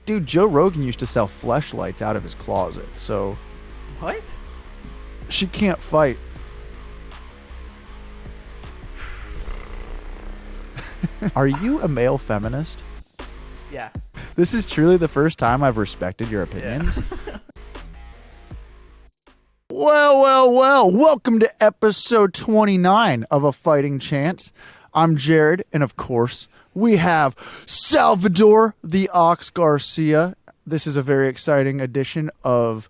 Dude, Joe Rogan used to sell fleshlights out of his closet, so What? she can't fight. Are you a male feminist? Yeah. This is truly the first time I've respected your opinions. Well. Welcome to episode 29 of A Fighting Chance. I'm Jared, and of course, we have Salvador the Ox Garcia. This is a very exciting edition of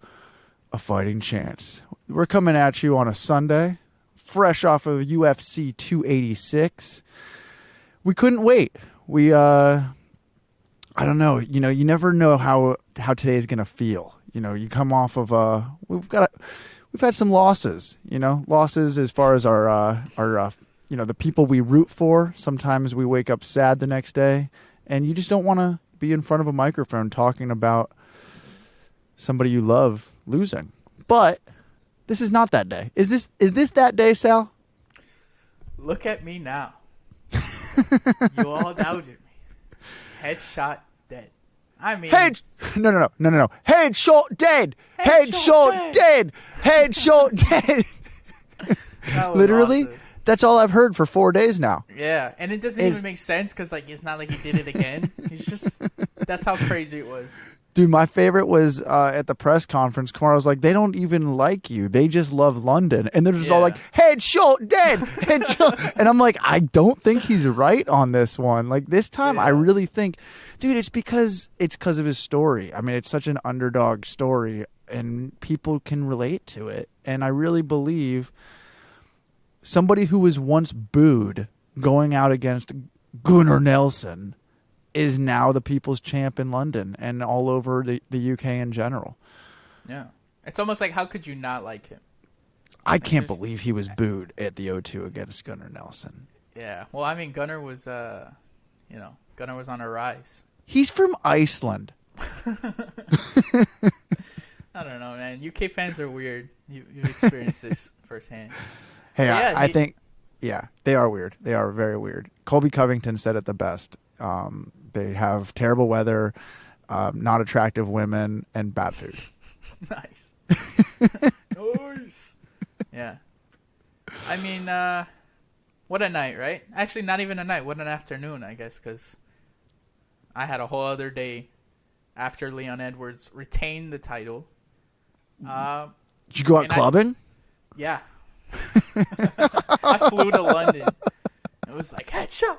A Fighting Chance. We're coming at you on a Sunday, fresh off of UFC 286. We couldn't wait. I don't know. You know, you never know how today's going to feel. You know, you come off of we've had some losses, losses as far as our the people we root for. Sometimes we wake up sad the next day, and you just don't want to be in front of a microphone talking about somebody you love losing. But this is not that day. Is this that day, Sal? Look at me now. You all doubted me. Headshot dead. I mean, no. Headshot dead. Headshot dead. Headshot dead. Literally, awesome. That's all I've heard for 4 days now. Yeah, and it doesn't even make sense because it's not like he did it again. That's how crazy it was. Dude, my favorite was at the press conference. Kamara was like, they don't even like you. They just love London. And they're just all like, headshot dead. Headshot. And I'm like, I don't think he's right on this one. Like this time, I really think, dude, it's because of his story. I mean, it's such an underdog story and people can relate to it. And I really believe somebody who was once booed going out against Gunnar Nelson is now the people's champ in London and all over the UK in general. Yeah. It's almost like, how could you not like him? I can't believe he was booed at the O2 against Gunnar Nelson. Yeah. Well, I mean, Gunnar was on a rise. He's from Iceland. I don't know, man. UK fans are weird. You've experienced this firsthand. Hey, yeah, I think, they are weird. They are very weird. Colby Covington said it the best. They have terrible weather, not attractive women, and bad food. Nice. Nice. Yeah. I mean, what a night, right? Actually, not even a night. What an afternoon, I guess, because I had a whole other day after Leon Edwards retained the title. Did you go out clubbing? Yeah. I flew to London. It was like, headshot.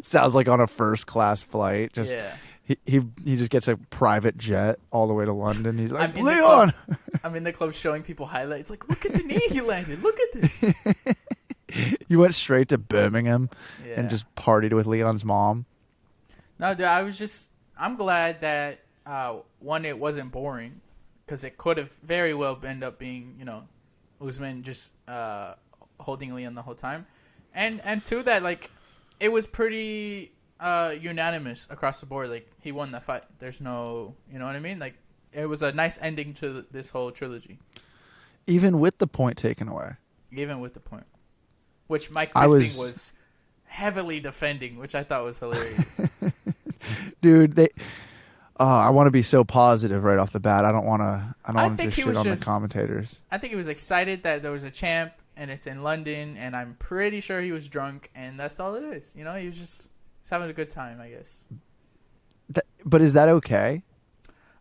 Sounds like on a first class flight. He just gets a private jet all the way to London. He's like, Leon! I'm in the club showing people highlights. Like, look at the knee he landed. Look at this. You went straight to Birmingham and just partied with Leon's mom. No, dude, I'm glad that, one, it wasn't boring. Because it could have very well ended up being, Usman just holding Leon the whole time. And two, that, it was pretty unanimous across the board. Like, he won the fight. There's no, you know what I mean? Like, it was a nice ending to this whole trilogy. Even with the point taken away. Even with the point. Which Mike Bisping was heavily defending, which I thought was hilarious. Dude, I want to be so positive right off the bat. I don't want to just shit on the commentators. I think he was excited that there was a champ and it's in London, and I'm pretty sure he was drunk, and that's all it is. He was just having a good time, I guess. But is that okay?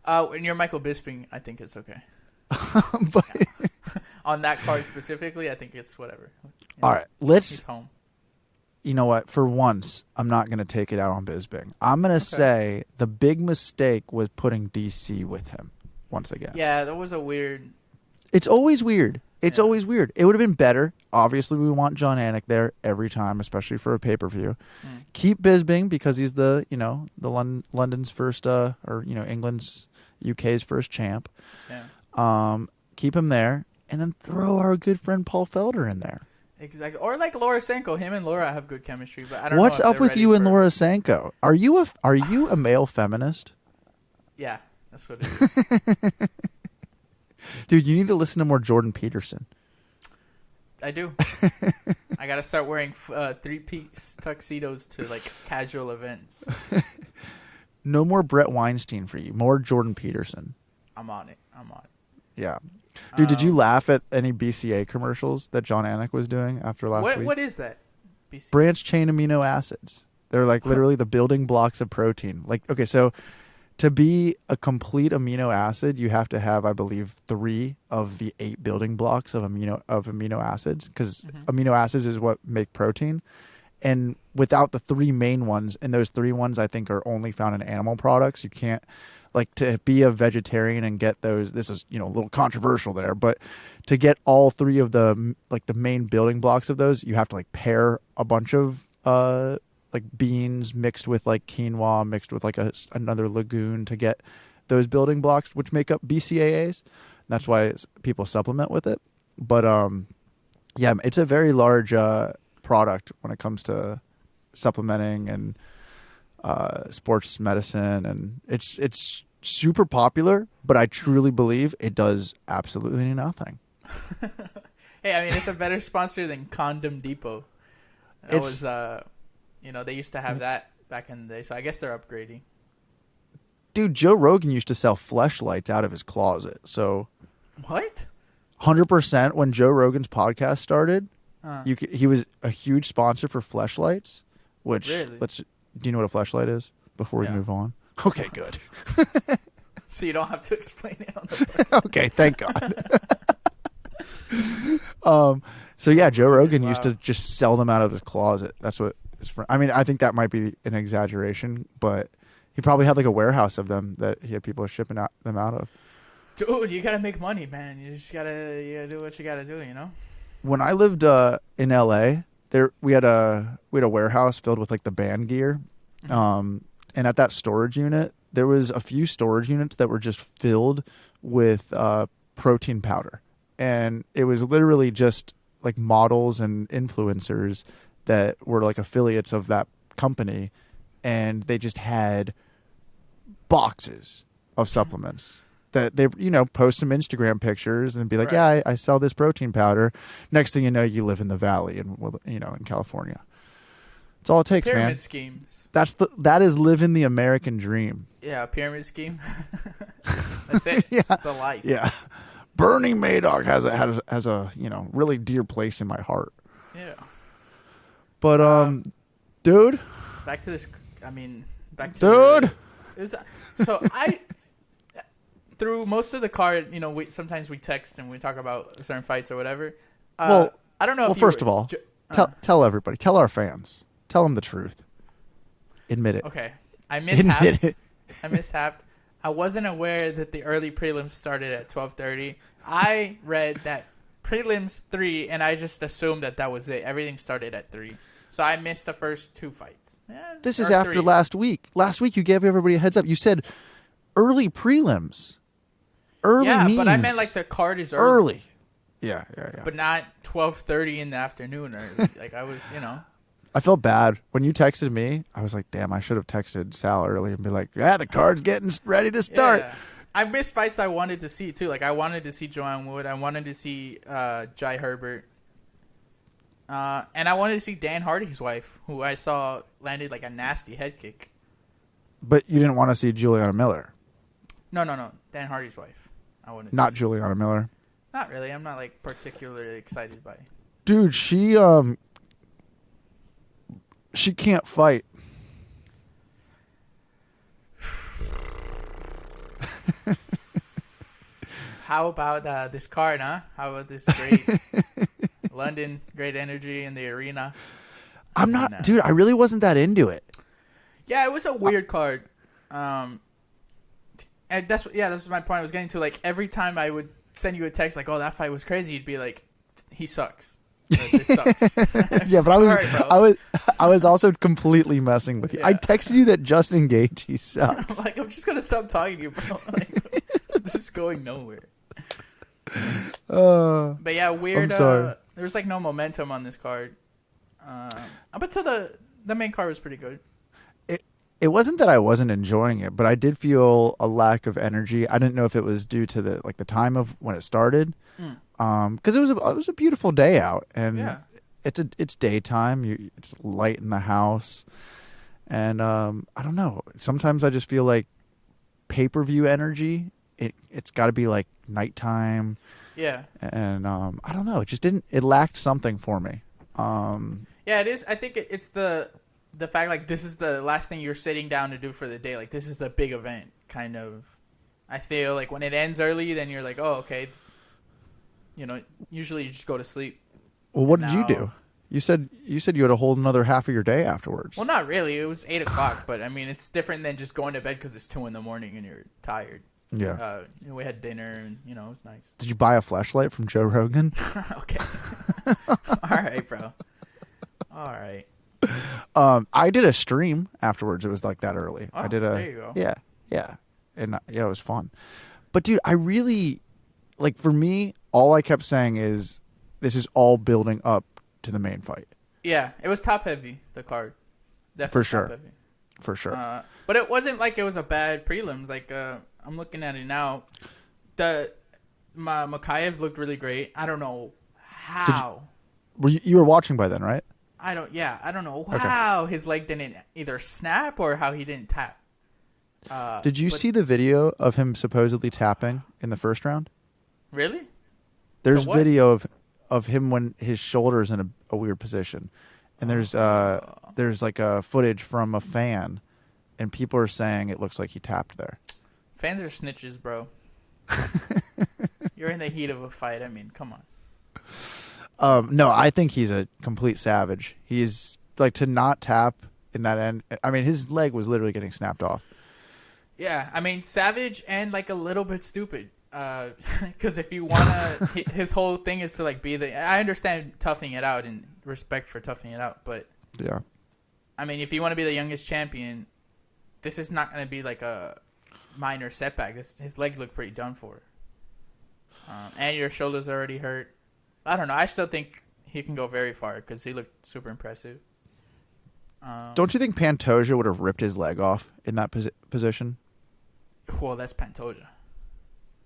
When you're Michael Bisping, I think it's okay. On that card specifically, I think it's whatever. All right, he's home. You know what? For once, I'm not going to take it out on Bisping. I'm going to say the big mistake was putting DC with him once again. Yeah, that was a weird... It's always weird. It's always weird. It would have been better. Obviously, we want John Anik there every time, especially for a pay-per-view. Keep Bisping because he's the London's first, England's, UK's first champ. Yeah. Keep him there, and then throw our good friend Paul Felder in there. Exactly. Or like Laura Sanko. Him and Laura have good chemistry, but I don't know. What's up with you and Laura Sanko? Are you a male feminist? Yeah, that's what it is. Dude, you need to listen to more Jordan Peterson. I do. I gotta start wearing 3-piece tuxedos to casual events. No more Brett Weinstein for you. More Jordan Peterson. I'm on it. Yeah. Dude, did you laugh at any BCA commercials that John Anik was doing after last week? What is that? BC? Branch chain amino acids. They're like literally the building blocks of protein. Like, okay, so to be a complete amino acid, you have to have, I believe, 3 of the 8 building blocks of amino acids, because amino acids is what make protein. And without the 3 main ones, and those 3 ones I think are only found in animal products, you can't, like, to be a vegetarian and get those, this is, a little controversial there, but to get all 3 of the, like, the main building blocks of those, you have to, like, pair a bunch of, like, beans mixed with, like, quinoa, mixed with, like, another legume to get those building blocks, which make up BCAAs. That's why people supplement with it. But, yeah, it's a very large, product when it comes to supplementing and sports medicine, and it's super popular, but I truly believe it does absolutely nothing. Hey, I mean, it's a better sponsor than Condom Depot. That was they used to have that back in the day, so I guess they're upgrading. Dude, Joe Rogan used to sell fleshlights out of his closet. So what? 100% when Joe Rogan's podcast started, he was a huge sponsor for fleshlights, which really? do you know what a fleshlight is before we move on? Okay, good. So you don't have to explain it on the podcast. Okay, thank God. So yeah, Joe Rogan used to just sell them out of his closet. That's what his friend, I mean, I think that might be an exaggeration, but he probably had like a warehouse of them that he had people shipping them out of. Dude, you gotta make money, man. You gotta do what you gotta do, When I lived in LA, we had a warehouse filled with like the band gear. And at that storage unit, there was a few storage units that were just filled with protein powder. And it was literally just like models and influencers that were like affiliates of that company, and they just had boxes of supplements that they post some Instagram pictures and be like, yeah, I sell this protein powder. Next thing you know, you live in the valley in California. It's all it takes, pyramid man. Schemes. That is living the American dream. Yeah, pyramid scheme. That's it. Yeah. It's the life. Yeah. Bernie Madoff has a really dear place in my heart. Yeah. But dude. Back to this. I mean, dude. It was so I. Through most of the card, sometimes we text and we talk about certain fights or whatever. Well, I don't know. Well, first of all, tell everybody, tell our fans, tell them the truth. Admit it. Okay, I mishapped. I wasn't aware that the early prelims started at 12:30. I read that prelims 3, and I just assumed that was it. Everything started at 3. So I missed the first 2 fights. This is after 3. last week. Last week you gave everybody a heads up. You said early prelims. Early means but I meant like the card is early. Yeah. But not 12:30 in the afternoon early. Like I was, I felt bad when you texted me. I was like, damn, I should have texted Sal early and be like, yeah, the card's getting ready to start. Yeah. I missed fights I wanted to see too. Like I wanted to see Joanne Wood. I wanted to see Jai Herbert. And I wanted to see Dan Hardy's wife, who I saw landed like a nasty head kick. But you didn't want to see Juliana Miller. No. Dan Hardy's wife. I wanted not Juliana Miller. Not really. I'm not like particularly excited by it. Dude, she can't fight. How about this card, huh? How about this great London, great energy in the arena? Dude, I really wasn't that into it. Yeah, it was a weird card. And that's my point I was getting to. Like, every time I would send you a text like, oh, that fight was crazy, you'd be like, he sucks. This sucks. Yeah, but I was also completely messing with you. Yeah. I texted you that Justin Gaethje sucks. I'm just gonna stop talking to you, bro. This is going nowhere. But yeah, weird. I'm sorry. There's like no momentum on this card. But so the main card was pretty good. It wasn't that I wasn't enjoying it, but I did feel a lack of energy. I didn't know if it was due to the time of when it started. Because it was a beautiful day out, and it's daytime. It's light in the house, And I don't know. Sometimes I just feel like pay-per-view energy. It's got to be like nighttime. Yeah. And I don't know. It just didn't. It lacked something for me. Yeah, it is. I think it's the fact like this is the last thing you're sitting down to do for the day. Like this is the big event, kind of. I feel like when it ends early, then you're like, oh, okay. Usually you just go to sleep. Well, what did you do? You said you had a whole another half of your day afterwards. Well, not really. It was 8:00, but I mean, it's different than just going to bed because it's 2 a.m. and you're tired. Yeah. We had dinner and it was nice. Did you buy a flashlight from Joe Rogan? Okay. All right, bro. All right. I did a stream afterwards. It was like that early. Oh, I did there you go. Yeah, and it was fun. But dude, I really like. For me, all I kept saying is, this is all building up to the main fight. Yeah, it was top heavy. The card, definitely for sure, top heavy. For sure. But it wasn't like it was a bad prelims. Like I'm looking at it now. Makayev looked really great. I don't know how. You were watching by then, right? I don't know how his leg didn't either snap or how he didn't tap. Did you see the video of him supposedly tapping in the first round? Really? There's video of him when his shoulder's in a weird position, and there's like a footage from a fan, and people are saying it looks like he tapped there. Fans are snitches, bro. You're in the heat of a fight. I mean, come on. No, I think he's a complete savage. He's like, to not tap in that end. I mean, his leg was literally getting snapped off. Yeah, I mean, savage and like a little bit stupid. Because if you wanna, his whole thing is to like be the. I understand toughing it out and respect for toughing it out, but yeah, I mean, if you want to be the youngest champion, this is not gonna be like a minor setback. His legs look pretty done for, and your shoulders are already hurt. I don't know. I still think he can go very far because he looked super impressive. Don't you think Pantoja would have ripped his leg off in that position? Well, that's Pantoja.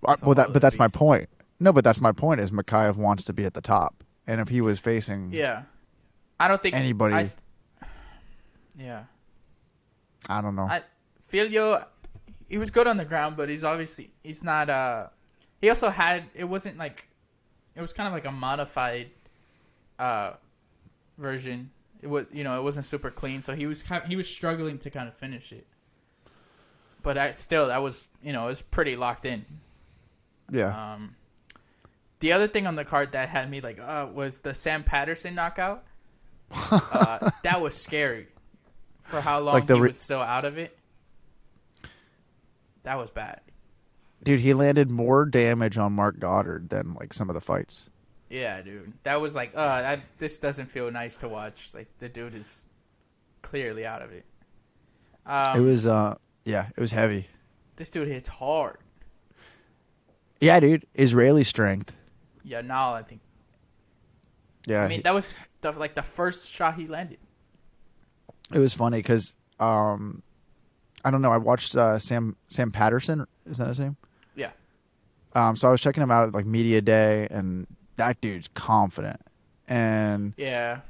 But that's my point. No, but that's my point. Is Makayev wants to be at the top, and if he was facing, I don't think anybody. I don't know. Filio, he was good on the ground, but he's not. He also had. It wasn't like. It was kind of like a modified version. It was, it wasn't super clean, so he was struggling to kind of finish it. But that was, it was pretty locked in. Yeah. The other thing on the card that had me like, was the Sam Patterson knockout. That was scary for how long he was still out of it. That was bad. Dude, he landed more damage on Mark Goddard than like some of the fights. Yeah, dude. That was like, this doesn't feel nice to watch. Like, the dude is clearly out of it. It was, it was heavy. This dude hits hard. Yeah, dude. Israeli strength. Yeah, now I think. Yeah. I mean, that was the first shot he landed. It was funny because, I don't know. I watched Sam Patterson. Is that his name? Yeah. So I was checking him out at like media day, and that dude's confident, and yeah,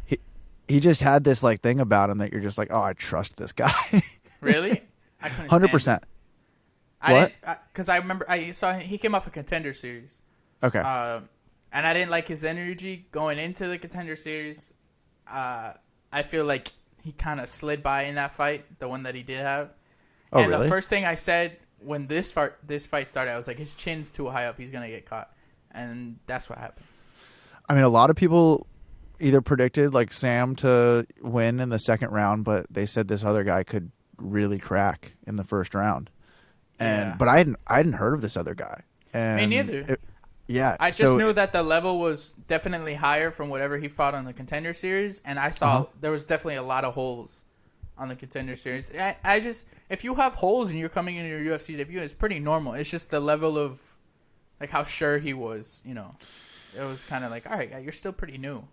he just had this like thing about him that you're just like, oh, I trust this guy. Really? I couldn't. 100%. What? Because I remember I saw he came off a Contender Series. Okay. And I didn't like his energy going into the Contender Series. I feel like he kind of slid by in that fight, the one that he did have. Oh, and really? The first thing I said when this fight started, I was like, his chin's too high up. He's gonna get caught, and that's what happened. I mean, a lot of people either predicted like Sam to win in the second round, but they said this other guy could really crack in the first round. But I hadn't heard of this other guy. And me neither. I just knew that the level was definitely higher from whatever he fought on the Contender Series, and I saw there was definitely a lot of holes on the Contender Series. I just, if you have holes and you're coming into your UFC debut, it's pretty normal. It's just the level of like how sure he was, It was kind of like, all right, you're still pretty new,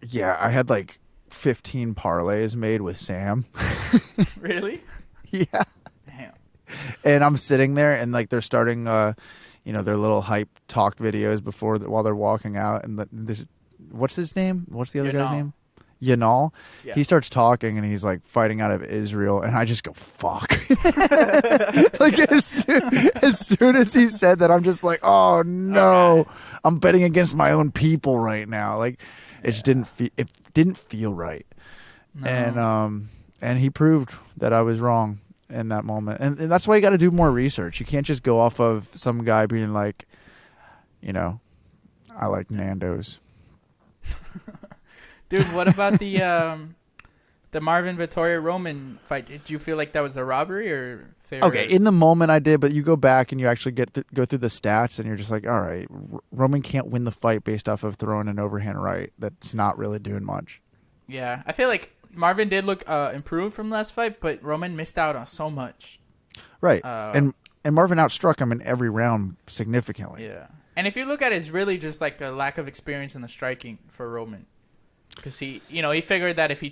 Yeah, I had like 15 parlays made with Sam. Really? Yeah. Damn. And I'm sitting there, and like they're starting, their little hype talk videos while they're walking out, and what's his name? What's the other guy's name? Yanal. Yeah. He starts talking and he's like fighting out of Israel, and I just go fuck. Like as soon as he said that, I'm just like, oh no, Okay. I'm betting against my own people right now. Like it just didn't feel right, No. and he proved that I was wrong in that moment, and that's why you got to do more research. You can't just go off of some guy being like, I like Nando's. Dude, what about the Marvin Vittoria Roman fight? Did you feel like that was a robbery or fair? Okay, in the moment I did, but you go back and you actually go through the stats, and you're just like, all right, Roman can't win the fight based off of throwing an overhand right. That's not really doing much. Yeah, I feel like Marvin did look improved from last fight, but Roman missed out on so much. Right, and Marvin outstruck him in every round significantly. Yeah, and if you look at it, it's really just like a lack of experience in the striking for Roman, because he figured that if he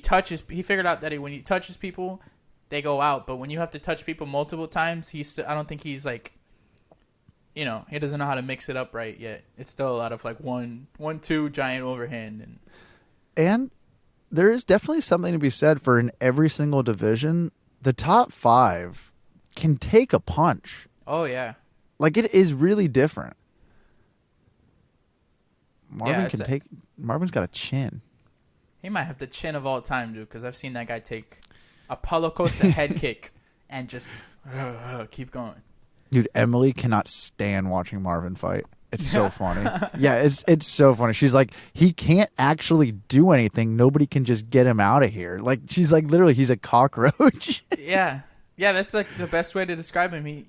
figured out that when he touches people, they go out. But when you have to touch people multiple times, I don't think he's like, he doesn't know how to mix it up right yet. It's still a lot of like 1-2 giant overhand And there is definitely something to be said for in every single division, the top 5 can take a punch. Oh yeah, Like it is really different. Yeah, Marvin's got a chin. he might have the chin of all time, dude. Because I've seen that guy take a Paulo Costa head kick and just keep going. Dude, Emily cannot stand watching Marvin fight. It's so funny. Yeah, it's so funny. She's like, he can't actually do anything. Nobody can just get him out of here. Like she's like, literally, he's a cockroach. Yeah, that's like the best way to describe him.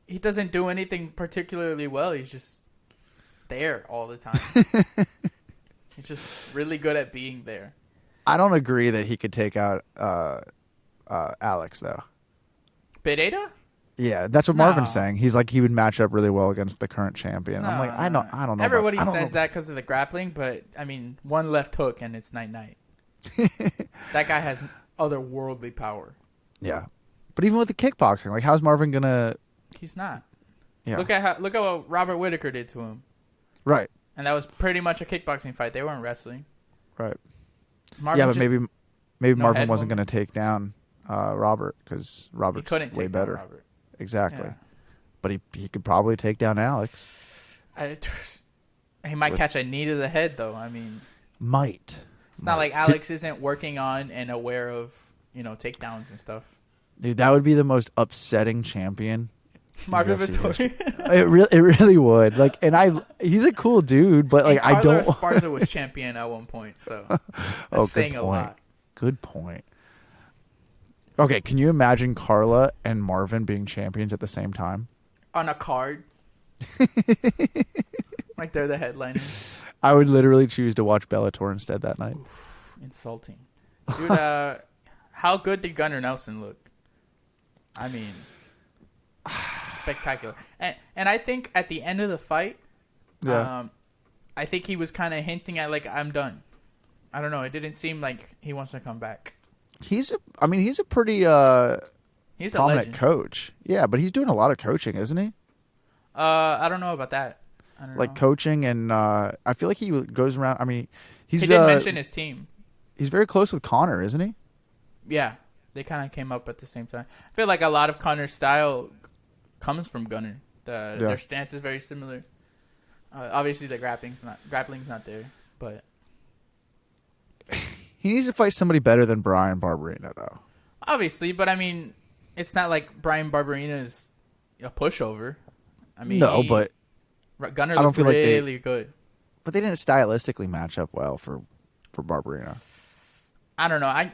He doesn't do anything particularly well. He's just there all the time. He's just really good at being there. I don't agree that he could take out Alex though. Pereira? Yeah, that's what No. Marvin's saying. He's like he would match up really well against the current champion. I'm like, I don't know. Everybody says that because of the grappling, but I mean, one left hook and it's night. That guy has otherworldly power. Yeah, but even with the kickboxing, like, how's Marvin gonna? He's not. Yeah, Look at what Robert Whittaker did to him. right, And that was pretty much a kickboxing fight. They weren't wrestling. right. Marvin But maybe Marvin head wasn't movement? going to take down Robert because he Robert's couldn't way take better. down Robert. Exactly, Yeah. but he could probably take down Alex. He might catch a knee to the head, though. I mean, Might. it's not like Alex isn't working on and aware of, takedowns and stuff. Dude, that would be the most upsetting champion. Marvin UFC Vittori. It really would. Like, and he's a cool dude, but like And I don't. Carla Esparza was champion at one point, so that's Good saying a point. lot. Good point. Okay, can you imagine Carla and Marvin being champions at the same time? On a card. Like they're the headliners. I would literally choose to watch Bellator instead that night. Insulting. Dude, how good did Gunnar Nelson look? I mean, spectacular. And I think at the end of the fight, Yeah. I think he was kind of hinting at, like, I'm done. I don't know. It didn't seem like he wants to come back. He's a pretty He's a prominent legend. coach. Yeah, but he's doing a lot of coaching, isn't he? I don't know about that. I don't Like know. coaching, and I feel like he goes around. I mean, He did mention his team. He's very close with Connor, isn't he? Yeah, they kind of came up at the same time. I feel like a lot of Connor's style comes from Gunnar. Their stance is very similar. Obviously, the grappling's not there, but He needs to fight somebody better than Brian Barberina, though. obviously, but I mean, it's not like Brian Barberina is a pushover. I mean, No, but Gunnar I don't looked feel like really good. they didn't stylistically match up well for Barberina. I don't know.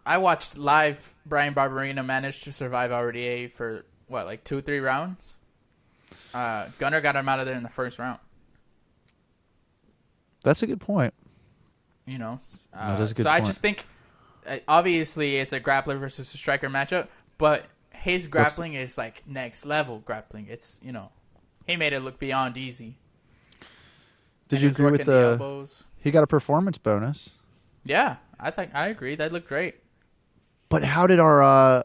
I watched live. Brian Barberina managed to survive RDA for what, like 2-3 rounds. Gunnar got him out of there in the first round. That's a good point. That is a good so I point. just think, obviously, it's a grappler versus a striker matchup, but his grappling is like next level grappling. It's he made it look beyond easy. Did And you he was agree with working the? elbows? He got a performance bonus. Yeah, I agree. That looked great. But how did our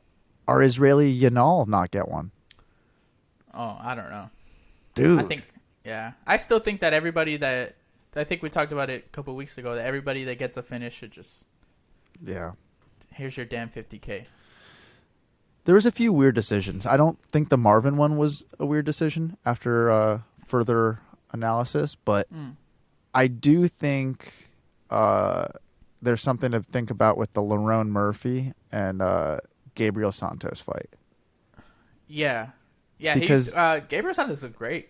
Israeli Yanal not get one? Oh, I don't know. Dude. I still think that everybody that I think we talked about it a couple weeks ago that everybody that gets a finish should just here's your damn 50K. There was a few weird decisions. I don't think the Marvin one was a weird decision after further analysis, but I do think there's something to think about with the Lerone Murphy and Gabriel Santos fight. Yeah, because Gabriel Santos looked great.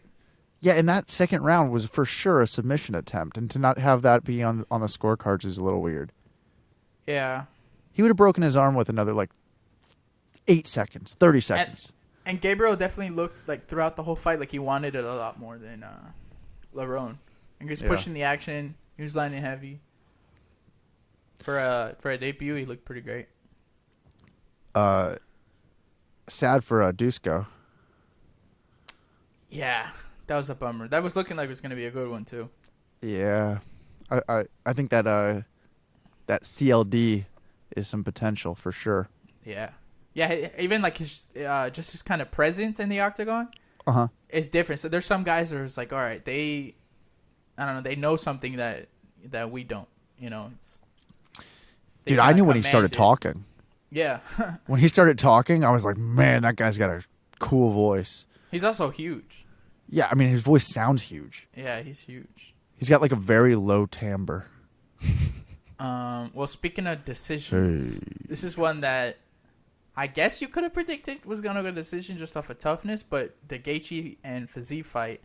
Yeah, and that second round was for sure a submission attempt, and to not have that be on the scorecards is a little weird. Yeah, he would have broken his arm with another 8 seconds, 30 seconds. And Gabriel definitely looked like throughout the whole fight like he wanted it a lot more than Lerone. And he was pushing the action. He was landing heavy. For a debut, he looked pretty great. Sad for Dusko. Yeah, that was a bummer. That was looking like it was going to be a good one too. Yeah, I think that that CLD is some potential for sure. Yeah. Yeah, even like his just his kind of presence in the octagon is different. So there's some guys that are just like, all right, they know something that we don't. Dude, I knew when he started talking. Yeah. When he started talking, I was like, man, that guy's got a cool voice. He's also huge. Yeah, I mean, his voice sounds huge. Yeah, he's huge. He's got a very low timbre. Well, speaking of decisions, this is one that I guess you could have predicted was going to go decision just off of toughness, but the Gaethje and Fiziev fight.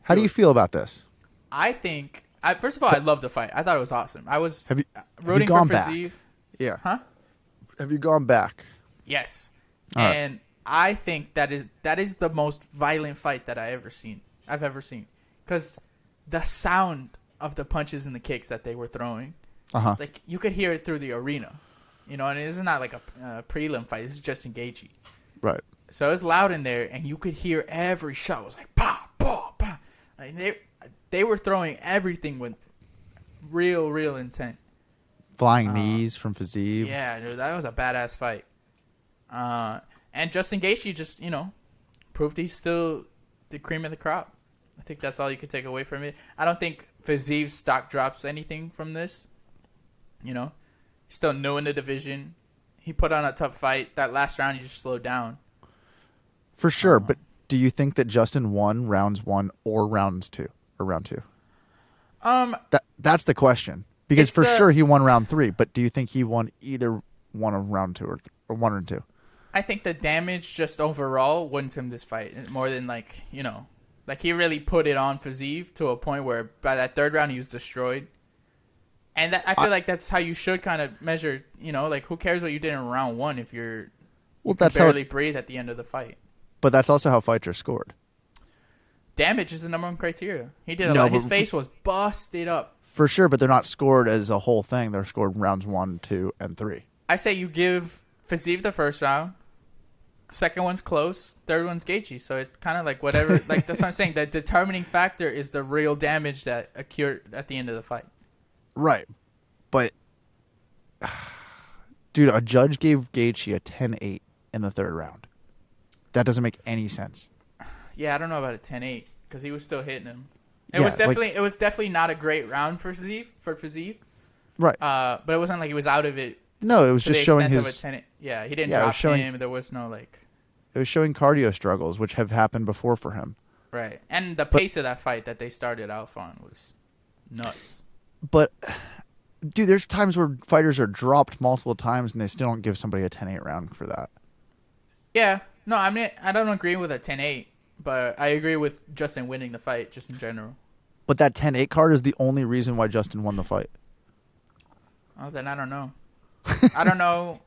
How do you feel about this? I think, first of all, I loved the fight. I thought it was awesome. I was rooting for Fiziev. Back? Yeah. Huh? Have you gone back? Yes. All and right. I think that is the most violent fight that I've ever seen. Because the sound of the punches and the kicks that they were throwing, like you could hear it through the arena. And this is not like a prelim fight. This is just in Gaethje. Right. So it was loud in there, and you could hear every shot. It was like, pow, pow, pow. Like they were throwing everything with real intent. Flying knees from Fiziev. Yeah, dude, that was a badass fight. And Justin Gaethje just, proved he's still the cream of the crop. I think that's all you could take away from it. I don't think Fiziev's stock drops anything from this. He's still new in the division. He put on a tough fight. That last round, he just slowed down. For sure, but do you think that Justin won rounds 1 or round 2? That's the question. Because for sure he won round 3, but do you think he won either one of round 2 or 1 or 2? I think the damage just overall wins him this fight more than he really put it on Fiziev to a point where by that third round he was destroyed. And I feel like that's how you should kind of measure, who cares what you did in round 1 if you can barely breathe at the end of the fight. But that's also how fights are scored. Damage is the number one criteria. He did a lot. His face was busted up. For sure, but they're not scored as a whole thing. They're scored rounds 1, 2, and 3. I say you give Fiziev the first round. Second one's close. Third one's Gaethje. So it's kind of like whatever. That's what I'm saying. The determining factor is the real damage that occurred at the end of the fight. Right. But, dude, a judge gave Gaethje a 10-8 in the third round. That doesn't make any sense. Yeah, I don't know about a 10-8 because he was still hitting him. It was definitely not a great round for Fiziev. Right. But it wasn't like he was out of it. No, it was just showing his. He didn't drop him. There was no It was showing cardio struggles, which have happened before for him. Right, and the pace of that fight that they started out on was nuts. But, dude, there's times where fighters are dropped multiple times and they still don't give somebody a 10-8 round for that. Yeah, no, I mean I don't agree with a 10-8, but I agree with Justin winning the fight just in general. But that 10-8 card is the only reason why Justin won the fight. Oh, then I don't know. I don't know.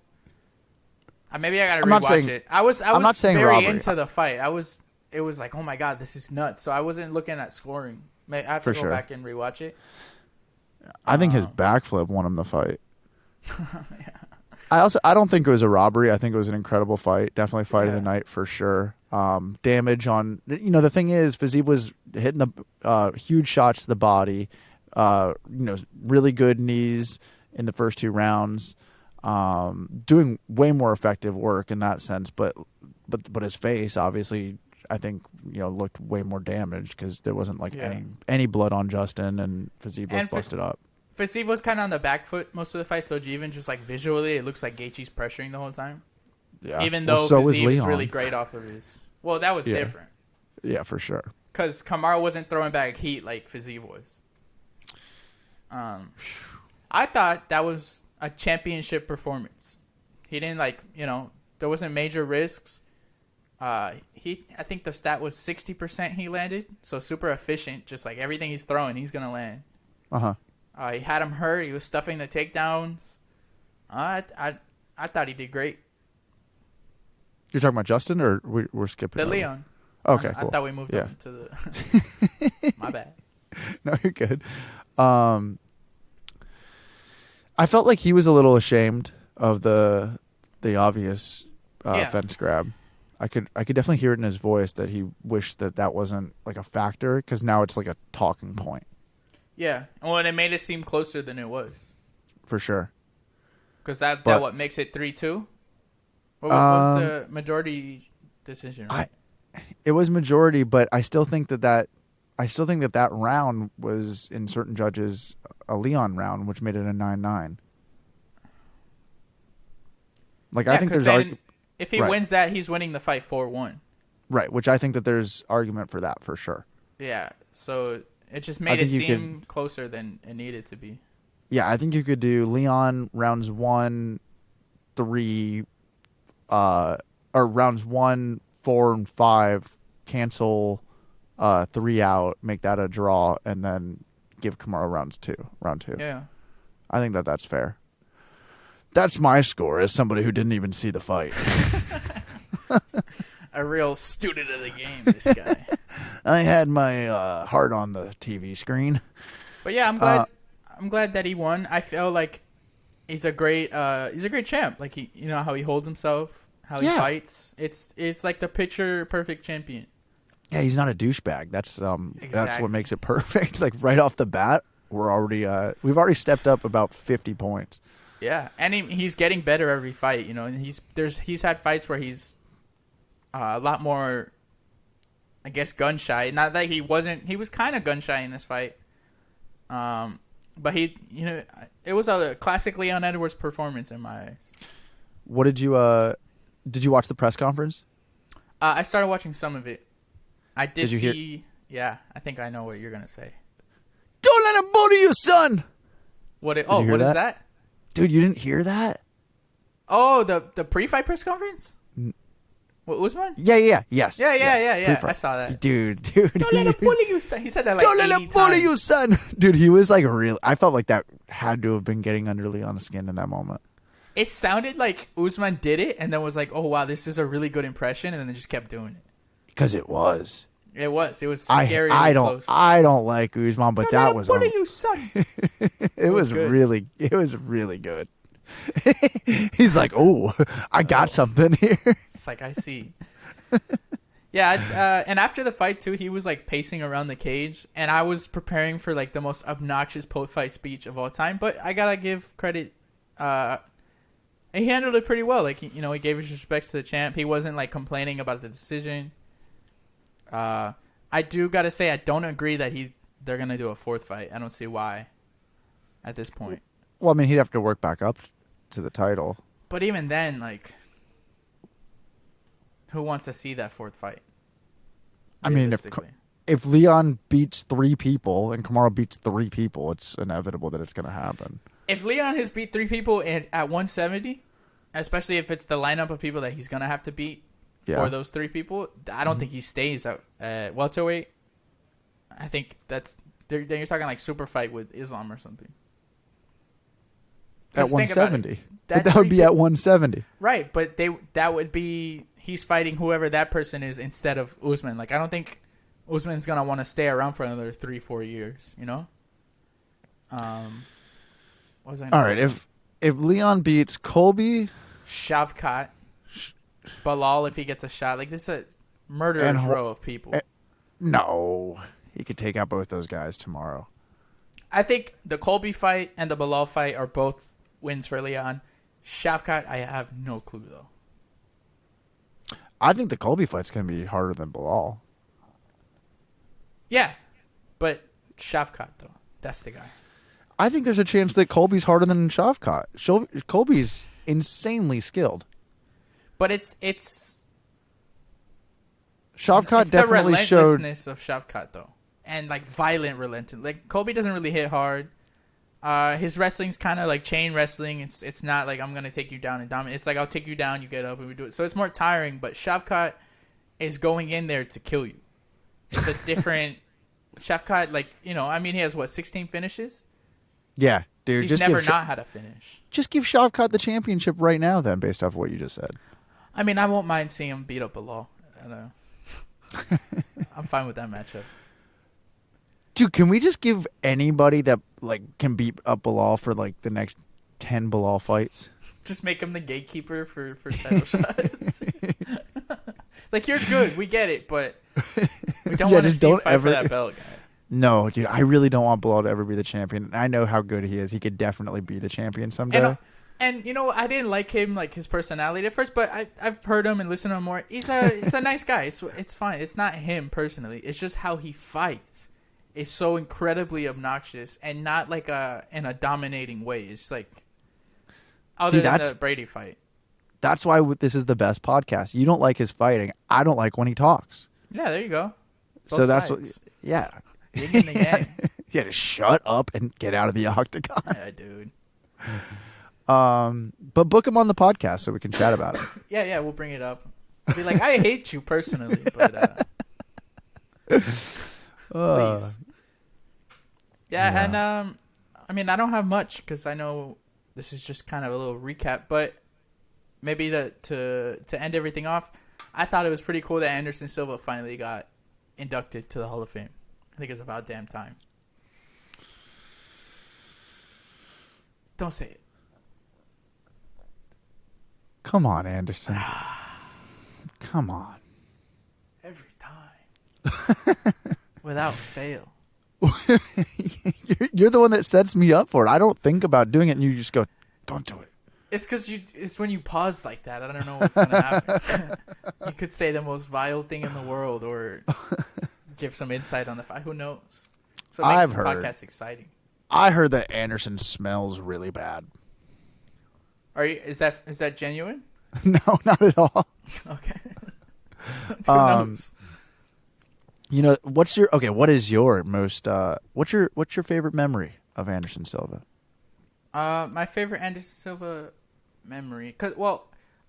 Maybe I gotta rewatch it. I was not saying very robbery. into the fight. It was like, oh my god, this is nuts. So I wasn't looking at scoring. I have to go back and rewatch it. I think his backflip won him the fight. Yeah. I don't think it was a robbery. I think it was an incredible fight. Definitely fight of the night for sure. Damage on the thing is Fiziev was hitting the huge shots to the body. Really good knees in the first 2 rounds. Doing way more effective work in that sense, but his face obviously I think looked way more damaged because there wasn't like Yeah. any blood on Justin, and Fiziev And looked busted up. Fiziev was kind of on the back foot most of the fight, so even just like visually, it looks like Gaethje's pressuring the whole time. Yeah. Even Well, though so was Fiziev is Leon. really great off of his. Well, that was Yeah. different Yeah, for sure. because Kamaru wasn't throwing back heat like Fiziev was. I thought that was a championship performance. He didn't there wasn't major risks. I think the stat was 60% he landed, so super efficient. Just like everything he's throwing, he's gonna land. He had him hurt. He was stuffing the takedowns. I thought he did great. You're talking about Justin, or we're skipping The over? Leon. Okay, I cool. thought we moved Yeah. up into the. My bad. No, you're good. I felt like he was a little ashamed of the obvious Yeah. fence grab. I could definitely hear it in his voice that he wished that wasn't like a factor, because now it's like a talking point Yeah, well, and it made it seem closer than it was, for sure. because that But- what makes it 3-2. What was the majority decision? Right? It was majority, but I still think that round was, in certain judges, a Leon round, which made it a 9-9. Like, I think 'cause there's then if he right. wins that, he's winning the fight 4-1. right, which I think that there's argument for that for sure. Yeah, so it just made it think you seem closer than it needed to be. Yeah, I think you could do Leon rounds 1, 3, or rounds 1, 4, and 5, cancel 3 out, make that a draw, and then give Kamaru round 2. Yeah. I think that's fair. That's my score as somebody who didn't even see the fight. A real student of the game, this guy. I had my heart on the TV screen. But yeah, I'm glad that he won. I feel like he's a great champ. Like how he holds himself, how he fights. It's like the picture perfect champion. Yeah, he's not a douchebag. That's Exactly. what makes it perfect. Like right off the bat, we've already stepped up about 50 points. Yeah, and he's getting better every fight. And he's had fights where he's a lot more, I guess, gun shy. Not that he wasn't. He was kind of gun shy in this fight. But it was a classic Leon Edwards performance in my eyes. What did you watch the press conference? I started watching some of it. I did you see. Yeah, I think I know what you're gonna say. Don't let him bully you, son. What is that? that? Dude, you didn't hear that? Oh, the pre-fight press conference. What, Usman? Yeah. Yes. Yeah. Pre-fight. I saw that. Dude. Don't let him bully you, son. He said that like Don't let 80 him bully times. you, son. Dude, he was like real. I felt like that had to have been getting under Leon's skin in that moment. It sounded like Usman did it and then was like, "Oh wow, this is a really good impression," and then just kept doing it. Because it was. It was scary. I close. don't like Usman, but that was bully you, son. it was good. really good. He's like, "Oh, I got something here." It's like, I see. Yeah, and after the fight too, he was like pacing around the cage, and I was preparing for like the most obnoxious post-fight speech of all time. But I gotta give credit. He handled it pretty well. Like he gave his respects to the champ. He wasn't like complaining about the decision. I do gotta say I don't agree that they're gonna do a fourth fight. I don't see why. At this point. Well, I mean, he'd have to work back up to the title. But even then, like, who wants to see that fourth fight? I mean, if Leon beats 3 people and Kamaru beats 3 people, it's inevitable that it's going to happen. If Leon has beat 3 people at 170, especially if it's the lineup of people that he's going to have to beat for those 3 people, I don't think he stays at welterweight. I think then you're talking like super fight with Islam or something. At 170. That would be at 170. Right, but that would be he's fighting whoever that person is instead of Usman. Like I don't think Usman's gonna want to stay around for another 3-4 years. What was I gonna All say? right, if Leon beats Colby, Shavkat, Bilal if he gets a shot, like this is a murderer's row of people. No, he could take out both those guys tomorrow. I think the Colby fight and the Bilal fight are both wins for Leon. Shavkat, I have no clue though. I think the Colby fight's going to be harder than Bilal. Yeah, but Shavkat though, that's the guy. I think there's a chance that Colby's harder than Shavkat. Colby's insanely skilled. But it's Shavkat definitely the showed. relentlessness of Shavkat though, and like violent relentless. Like Colby doesn't really hit hard. His wrestling's kind of like chain wrestling. It's not like I'm gonna take you down and dominate. It's like I'll take you down, you get up, and we do it. So it's more tiring. But Shavkat is going in there to kill you. It's a different Shavkat. Like I mean, he has 16 finishes. Yeah, dude. He's never not had a finish. Just give Shavkat the championship right now, then, based off what you just said. I mean, I won't mind seeing him beat up Bilal. I'm fine with that matchup. Dude, can we just give anybody that can beat up Bilal for the next 10 Bilal fights? Just make him the gatekeeper for title shots. Like, you're good, we get it, but we don't want to see you fight for that belt, guy. No, dude, I really don't want Bilal to ever be the champion. I know how good he is. He could definitely be the champion someday. And I didn't like him, like his personality at first, but I've heard him and listened to him more. He's a nice guy. It's fine. It's not him personally. It's just how he fights is so incredibly obnoxious and not like in a dominating way. It's like other than the Brady fight. That's why this is the best podcast. You don't like his fighting. I don't like when he talks. Yeah, there you go. Both sides. Yeah. Yin and the yang. Yeah, just shut up and get out of the octagon. Yeah, dude. But book him on the podcast so we can chat about it. Yeah, we'll bring it up. I'll be like, I hate you personally, but please. Yeah, and I mean, I don't have much because I know this is just kind of a little recap, but maybe to end everything off, I thought it was pretty cool that Anderson Silva finally got inducted to the Hall of Fame. I think it's about damn time. Don't say it. Come on, Anderson. Come on. Every time. Without fail. You're the one that sets me up for it. I don't think about doing it, and you just go, don't do it. It's because it's when you pause like that. I don't know what's going to happen. You could say the most vile thing in the world or give some insight on the fight. Who knows? So it makes the podcast exciting. I heard that Anderson smells really bad. Is that genuine? No, not at all. Okay. Who knows? What is your most what's your favorite memory of Anderson Silva? My favorite Anderson Silva memory,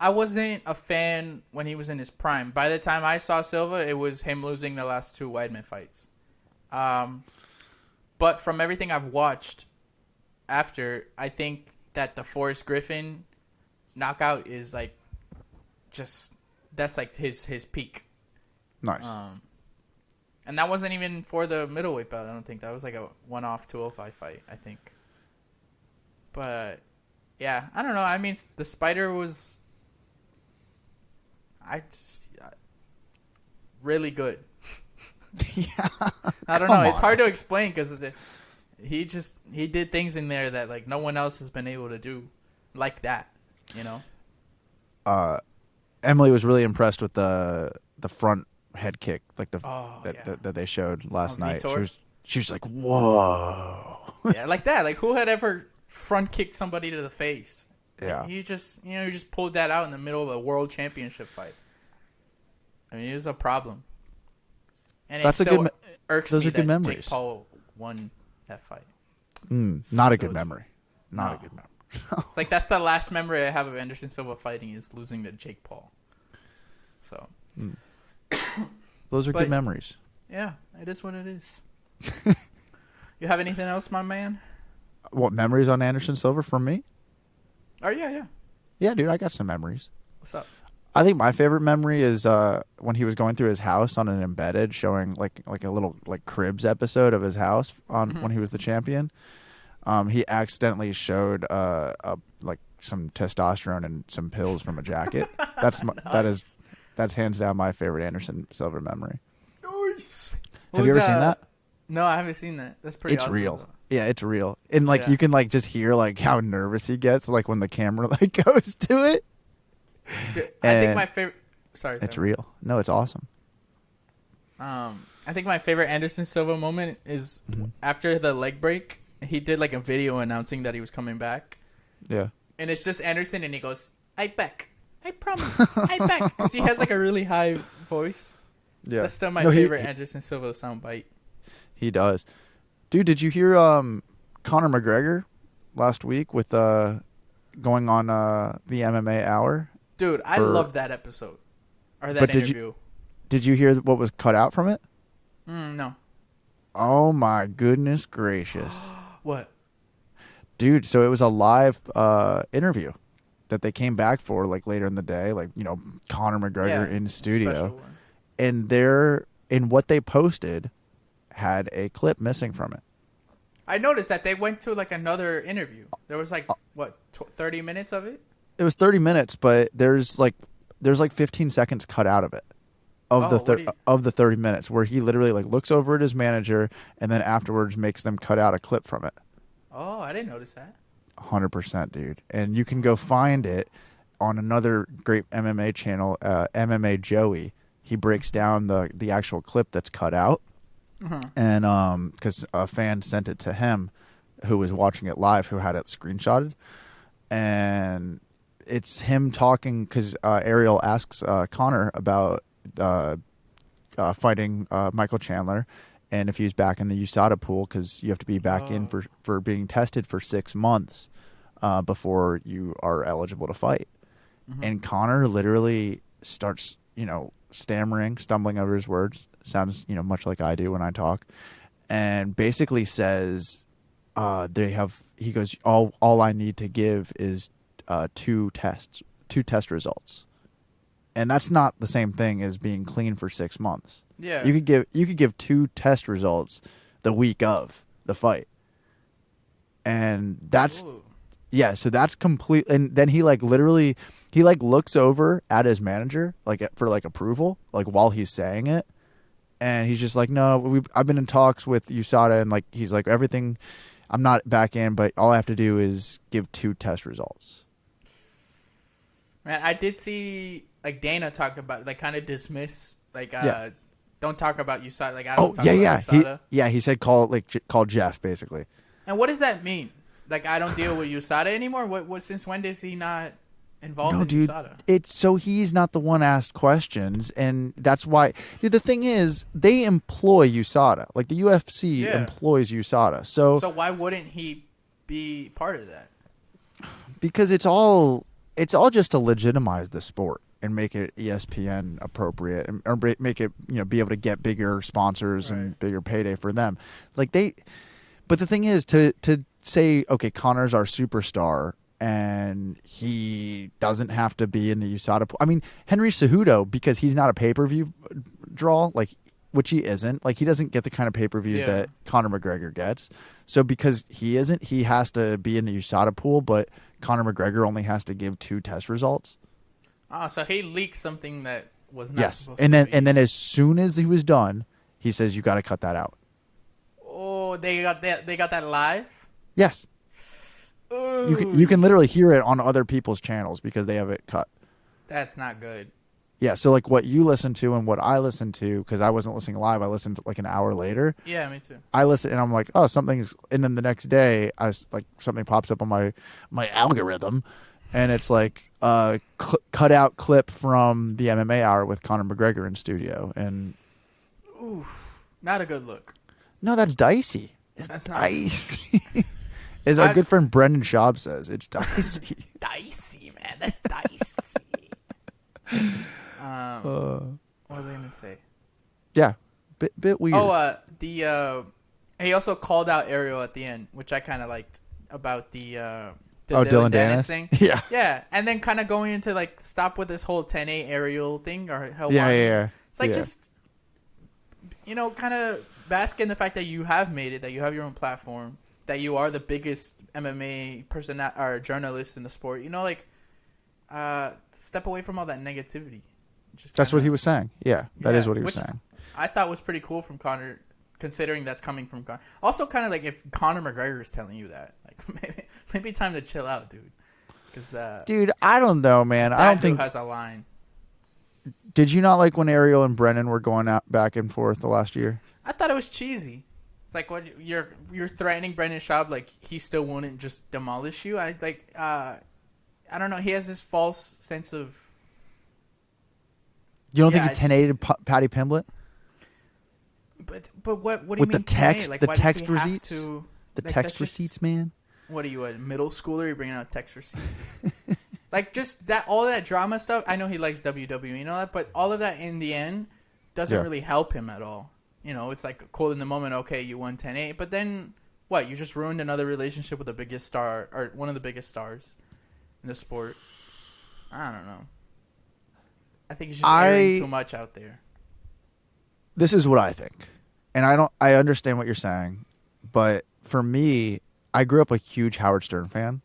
I wasn't a fan when he was in his prime. By the time I saw Silva, it was him losing the last two Weidman fights. But from everything I've watched after, I think that the Forrest Griffin knockout is that's like his peak. Nice. And that wasn't even for the middleweight belt. I don't think that was like a one-off 205 fight, I think. But yeah, I don't know. I mean, the Spider was really good. Yeah. I don't know. It's hard to explain because he did things in there that like no one else has been able to do like that. Emily was really impressed with the front head kick, that they showed last night. She was like, "Whoa!" Yeah, like that. Like who had ever front kicked somebody to the face? Yeah, like, he just pulled that out in the middle of a world championship fight. I mean, it was a problem. And that's it still irks those me are good that memories. Jake Paul won that fight. Not a good memory. Not a good memory. It's like that's the last memory I have of Anderson Silva fighting is losing to Jake Paul. So, those are good memories. Yeah, it is what it is. You have anything else, my man? What memories on Anderson Silva from me? Oh yeah. Yeah, dude, I got some memories. What's up? I think my favorite memory is when he was going through his house on an embedded, showing like a little Cribs episode of his house on when he was the champion. He accidentally showed some testosterone and some pills from a jacket. Nice. That's hands down my favorite Anderson Silva memory. Nice. Have you ever seen that? No, I haven't seen that. That's pretty awesome. It's real. Though. Yeah, it's real. And you can just hear how nervous he gets when the camera goes to it. Dude, I think my favorite. Sorry. It's real. No, it's awesome. I think my favorite Anderson Silva moment is after the leg break. He did like a video announcing that he was coming back. Yeah. And it's just Anderson, and he goes, "I back. I promise. I back." Because he has like a really high voice. Yeah. That's still my favorite Anderson Silva soundbite. He does. Dude, did you hear Conor McGregor last week with going on the MMA Hour? Dude, I loved that episode. Or that interview. Did you hear what was cut out from it? No. Oh my goodness gracious. What? Dude, so it was a live interview that they came back for like later in the day, like, Conor McGregor in studio. And in what they posted had a clip missing from it. I noticed that they went to like another interview. There was like 30 minutes of it? It was 30 minutes, but there's like 15 seconds cut out of it. Of the 30 minutes where he literally like looks over at his manager and then afterwards makes them cut out a clip from it. Oh, I didn't notice that. 100%, dude. And you can go find it on another great MMA channel, MMA Joey. He breaks down the actual clip that's cut out. And because a fan sent it to him who was watching it live, who had it screenshotted. And it's him talking because Ariel asks Conor about fighting Michael Chandler and if he was back in the USADA pool, because you have to be back in for being tested for 6 months before you are eligible to fight. And Conor literally starts, stammering, stumbling over his words. Sounds, much like I do when I talk. And basically says he goes, all I need to give is two test results. And that's not the same thing as being clean for 6 months. Yeah. You could give 2 test results the week of the fight. And that's so that's complete. And then he literally looks over at his manager for approval, while he's saying it. And he's just like, "No, I've been in talks with USADA," and he's like, "Everything, I'm not back in, but all I have to do is give 2 test results." Man, I did see Dana talk about kind of dismiss don't talk about USADA. I don't talk about USADA. He said call Jeff basically. And what does that mean? I don't deal with USADA anymore. What since when is he not involved in USADA? It's so he's not the one asked questions, and that's why. Dude, the thing is, they employ USADA. The UFC employs USADA. So why wouldn't he be part of that? Because it's all just to legitimize the sport and make it ESPN appropriate, or make it be able to get bigger sponsors and bigger payday for them. But the thing is to say, okay, Conor's our superstar and he doesn't have to be in the USADA pool. I mean, Henry Cejudo, because he's not a pay-per-view draw, which he isn't, he doesn't get the kind of pay-per-views that Conor McGregor gets. So because he isn't, he has to be in the USADA pool, but Conor McGregor only has to give 2 test results. Oh, so he leaked something that was not supposed and to be. And then as soon as he was done, he says, "You got to cut that out." Oh, they got that live? Yes. Ooh. You can literally hear it on other people's channels because they have it cut. That's not good. Yeah, so what you listen to and what I listen to, because I wasn't listening live, I listened an hour later. Yeah, me too. I listen and I'm like, oh, something's, and then the next day, something pops up on my algorithm, and it's cut out clip from the MMA Hour with Conor McGregor in studio, and not a good look. No, that's dicey. That's not dicey. As our good friend Brendan Schaub says, it's dicey. Dicey, man. That's dicey. What was I gonna say? Yeah, bit weird. He also called out Ariel at the end, which I kind of liked about the Dylan Dennis thing. Yeah, yeah, and then kind of going into stop with this whole 10-8 Ariel thing or hell. Yeah. It's just kind of bask in the fact that you have made it, that you have your own platform, that you are the biggest MMA person or journalist in the sport. Step away from all that negativity. That's what he was saying. Yeah, that is what he was saying. I thought was pretty cool from Conor, considering that's coming from Conor. Also, kind of if Conor McGregor is telling you that, maybe time to chill out, dude. Because dude, I don't know, man. I don't think has a line. Did you not like when Ariel and Brennan were going out back and forth the last year? I thought it was cheesy. It's like what you're threatening Brendan Schaub, like he still wouldn't just demolish you. I don't know. He has this false sense of. You don't think he 10-8'd Patty Pimblett? But what do you with mean? The text, like, the why text does he have receipts, to, the like, text receipts, man. What are you, a middle schooler? You're bringing out text receipts. Like just that, all that drama stuff. I know he likes WWE and all that, but all of that in the end doesn't really help him at all. You know, it's like cool in the moment. Okay, you won 10-8, but then what? You just ruined another relationship with the biggest star or one of the biggest stars in the sport. I don't know. I think he's just airing too much out there. This is what I think, and I understand what you're saying, but for me, I grew up a huge Howard Stern fan.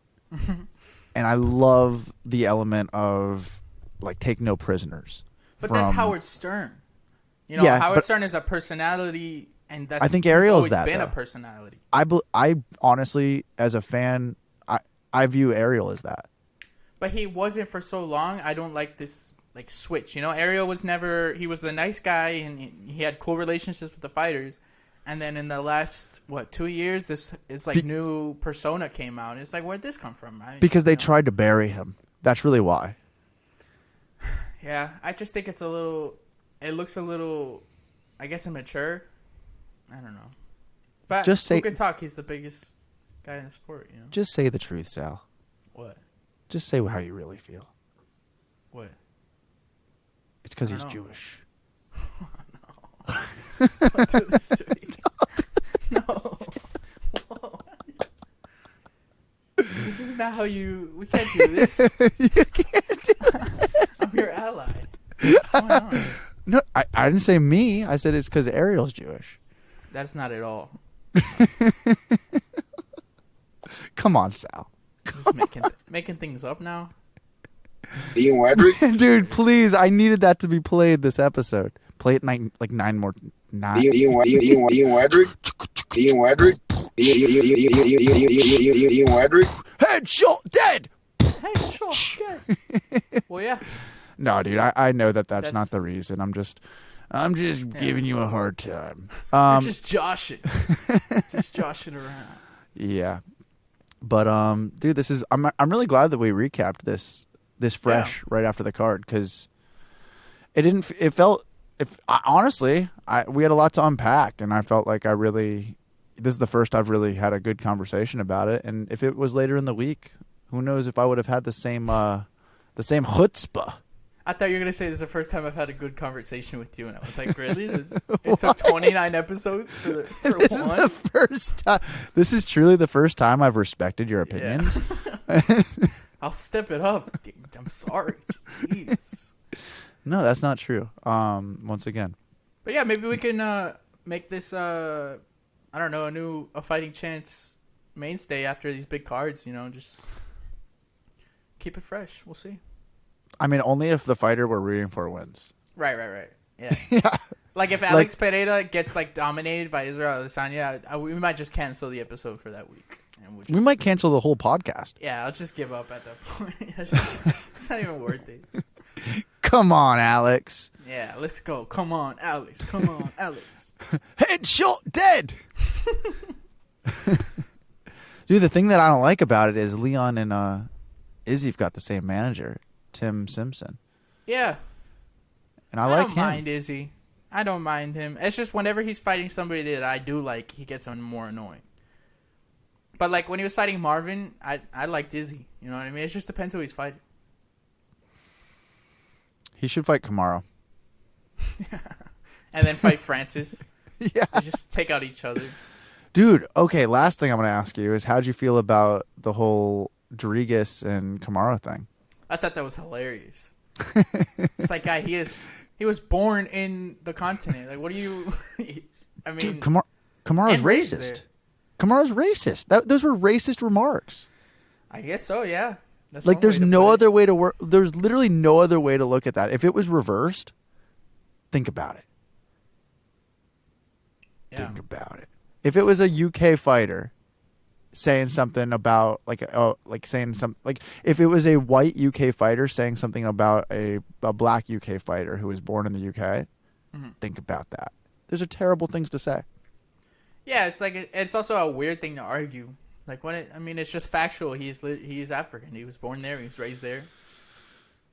And I love the element of, like, take no prisoners. But that's Howard Stern. You know, Howard Stern is a personality, and that's I think Ariel's always been a personality. I honestly, as a fan, I view Ariel as that. But he wasn't for so long. I don't like this, like, switch. You know, Ariel was never... He was a nice guy, and he had cool relationships with the fighters. And then in the last, 2 years, this is like new persona came out. It's like, where'd this come from? Because they tried to bury him. That's really why. Yeah, I just think it looks a little, I guess, immature. I don't know. But just say, who could talk? He's the biggest guy in the sport, you know? Just say the truth, Sal. What? Just say how you really feel. What? It's because he's Jewish. Don't do this to me. No. Whoa. This is not how you... We can't do this. You can't do it. I'm your ally. What's going on? No, I didn't say me. I said it's because Ariel's Jewish. That's not at all. Come on, Sal. Just making things up now? Dude, please. I needed that to be played this episode. Play it nine more. Ian Wedrick. Headshot dead. Headshot dead. Well, yeah. No, dude, I know that's not the reason. I'm just giving you a hard time. You're just joshing. Just joshing around. Yeah. But dude, I'm really glad that we recapped this fresh right after the card, because honestly, we had a lot to unpack, and I felt like this is the first I've really had a good conversation about it. And if it was later in the week, who knows if I would have had the same chutzpah. I thought you were going to say this is the first time I've had a good conversation with you, and I was like, really? It took 29 episodes for this one? Is the first time. This is truly the first time I've respected your opinions. Yeah. I'll step it up. I'm sorry. Jeez. No, that's not true. Once again. But yeah, maybe we can make this, I don't know, a fighting chance mainstay after these big cards, you know, just keep it fresh. We'll see. I mean, only if the fighter we're rooting for wins. Right. Yeah. Yeah. Like if Alex Pereira gets like dominated by Israel Adesanya, we might just cancel the episode for that week. And we might cancel the whole podcast. Yeah, I'll just give up at that point. It's not even worth it. Come on, Alex. Yeah, let's go. Come on, Alex. Come on, Alex. Headshot dead. Dude, the thing that I don't like about it is Leon and Izzy've got the same manager, Tim Simpson. Yeah. And I like him. I don't mind Izzy. I don't mind him. It's just whenever he's fighting somebody that I do like, he gets more annoying. But like when he was fighting Marvin, I liked Izzy. You know what I mean? It just depends who he's fighting. He should fight Kamaru. And then fight Francis. Yeah. They just take out each other. Dude, okay, last thing I'm going to ask you is how'd you feel about the whole Rodriguez and Kamaru thing? I thought that was hilarious. It's like, guy, he was born in the continent. Like, what do you... I mean... Dude, Kamaru's racist. Kamaru's racist. Those were racist remarks. I guess so, yeah. That's like, there's no other way to work. There's literally no other way to look at that. If it was reversed, think about it. Yeah. Think about it. If it was a UK fighter saying something about like saying some like if it was a white UK fighter saying something about a black UK fighter who was born in the UK, think about that. Those are terrible things to say. Yeah, it's like it's also a weird thing to argue. Like it's just factual. He's African. He was born there. He was raised there.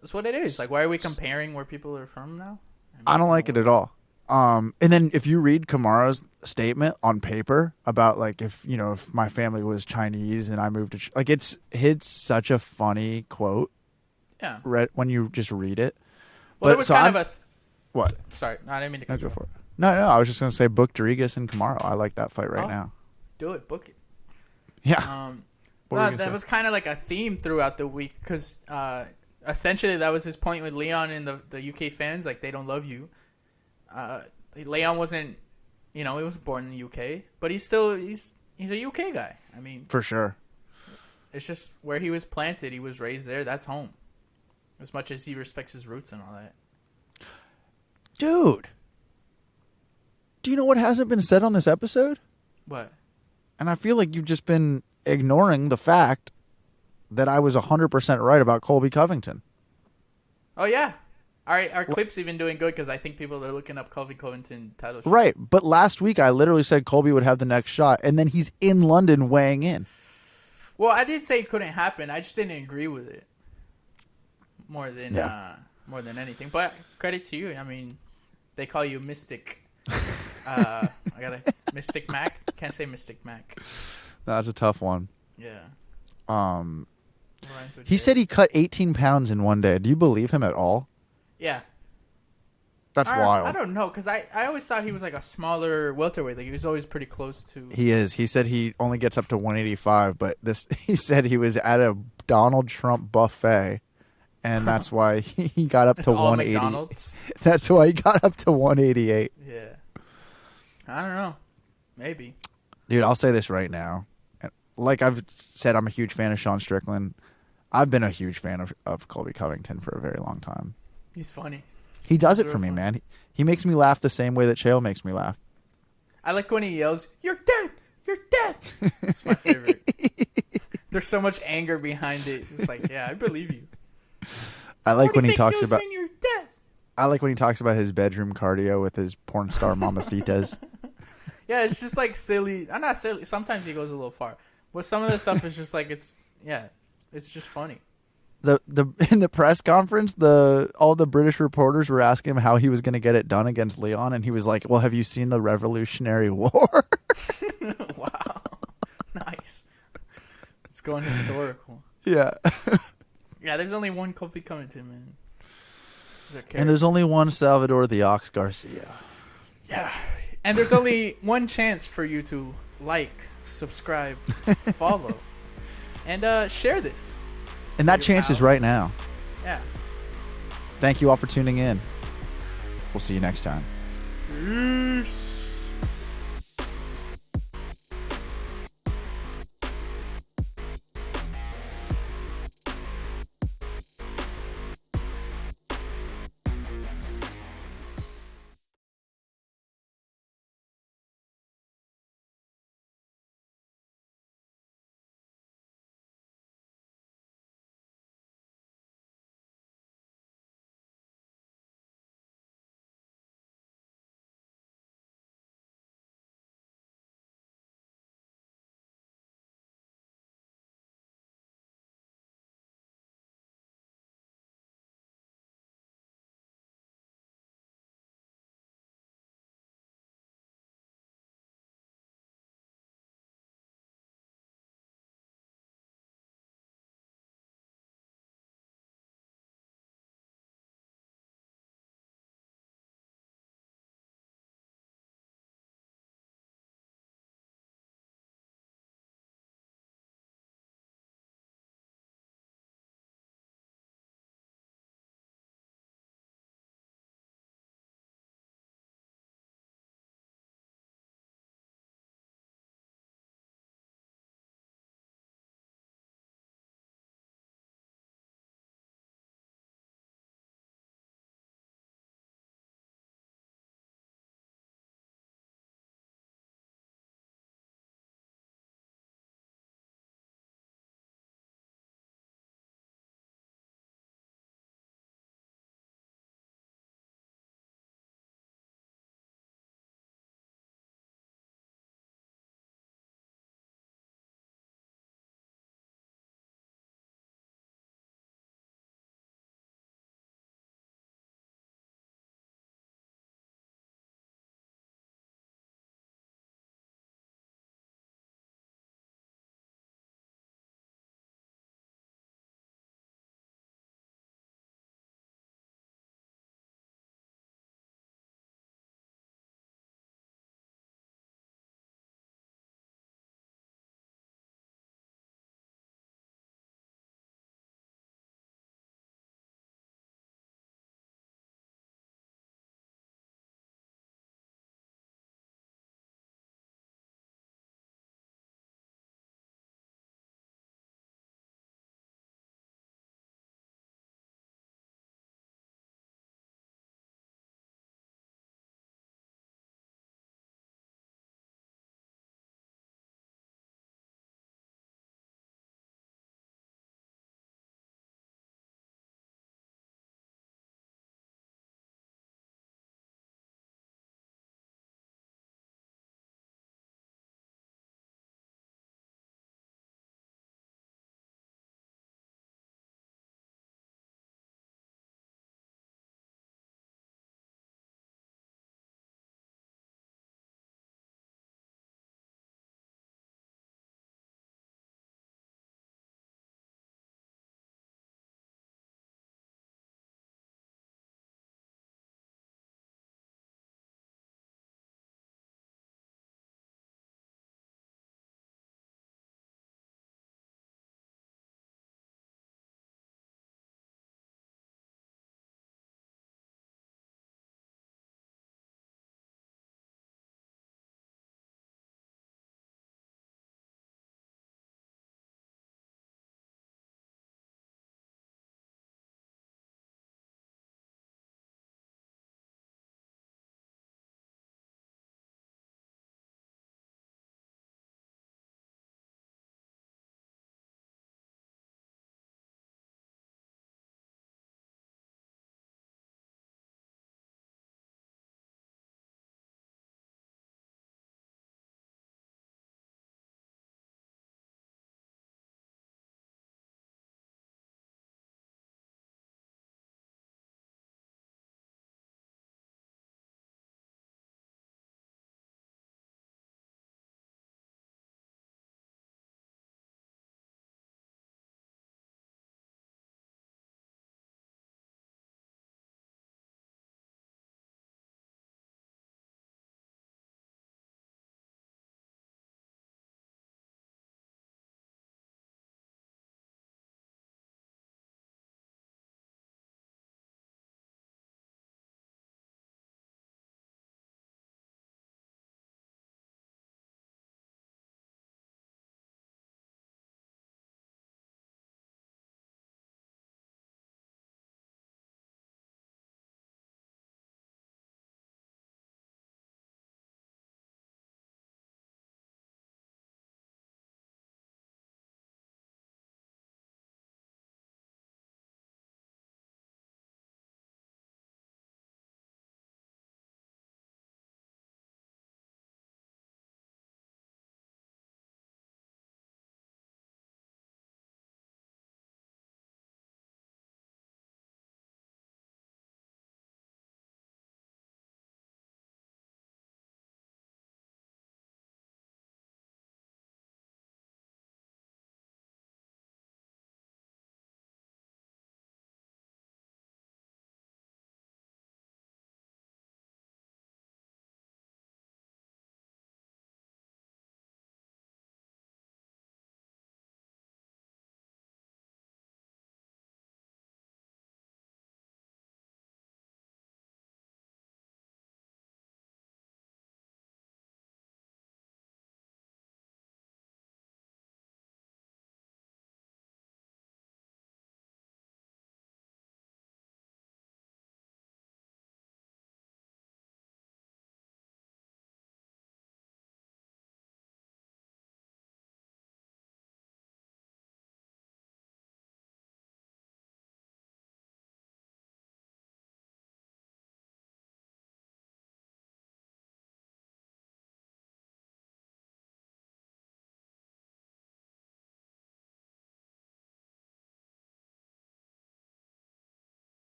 That's what it is. Like, why are we comparing where people are from now? I don't like it at all. And then if you read Kamaru's statement on paper about like if my family was Chinese and I moved to it's such a funny quote. Yeah. When you just read it. Well, it was kind of what? Sorry, I didn't mean to cut you off. Go for it. No, I was just gonna say book Rodriguez and Kamaru. I like that fight right now. Do it, book it. Yeah. That was kind of like a theme throughout the week because essentially that was his point with Leon and the UK fans. Like, they don't love you. Leon wasn't, he was born in the UK, but he's a UK guy. I mean, for sure. It's just where he was planted. He was raised there. That's home. As much as he respects his roots and all that. Dude, do you know what hasn't been said on this episode? What? And I feel like you've just been ignoring the fact that I was 100% right about Colby Covington. Oh, yeah. Our clip's even doing good because I think people are looking up Colby Covington title shot. Right, but last week I literally said Colby would have the next shot, and then he's in London weighing in. Well, I did say it couldn't happen. I just didn't agree with it more than anything. But credit to you. I mean, they call you Mystic. I got a Mystic Mac. Can't say Mystic Mac. That's a tough one. Yeah. He said he cut 18 pounds in one day. Do you believe him at all? Yeah. That's wild. I don't know, because I always thought he was like a smaller welterweight. Like, he was always pretty close to... He is. He said he only gets up to 185, but he said he was at a Donald Trump buffet, and that's why he got up to 180. McDonald's. That's why he got up to 188. Yeah. I don't know. Maybe. Dude, I'll say this right now. Like I've said, I'm a huge fan of Sean Strickland. I've been a huge fan of Colby Covington for a very long time. He's funny. He does it for me, man. He makes me laugh the same way that Chael makes me laugh. I like when he yells, "You're dead! You're dead!" It's my favorite. There's so much anger behind it. It's like, yeah, I believe you. I like when he talks about... You're dead? I like when he talks about his bedroom cardio with his porn star mamacitas. Yeah, it's just like silly. I'm not silly. Sometimes he goes a little far. But some of the stuff is just like, it's just funny. In the press conference, all the British reporters were asking him how he was going to get it done against Leon, and he was like, "Well, have you seen the Revolutionary War?" Wow, nice. It's going historical. Yeah. Yeah, there's only one Colby Covington, man. And there's only one Salvador the Ox Garcia. Yeah. And there's only one chance for you to like, subscribe, follow, and share this. And that chance is right now. Yeah. Thank you all for tuning in. We'll see you next time. Peace.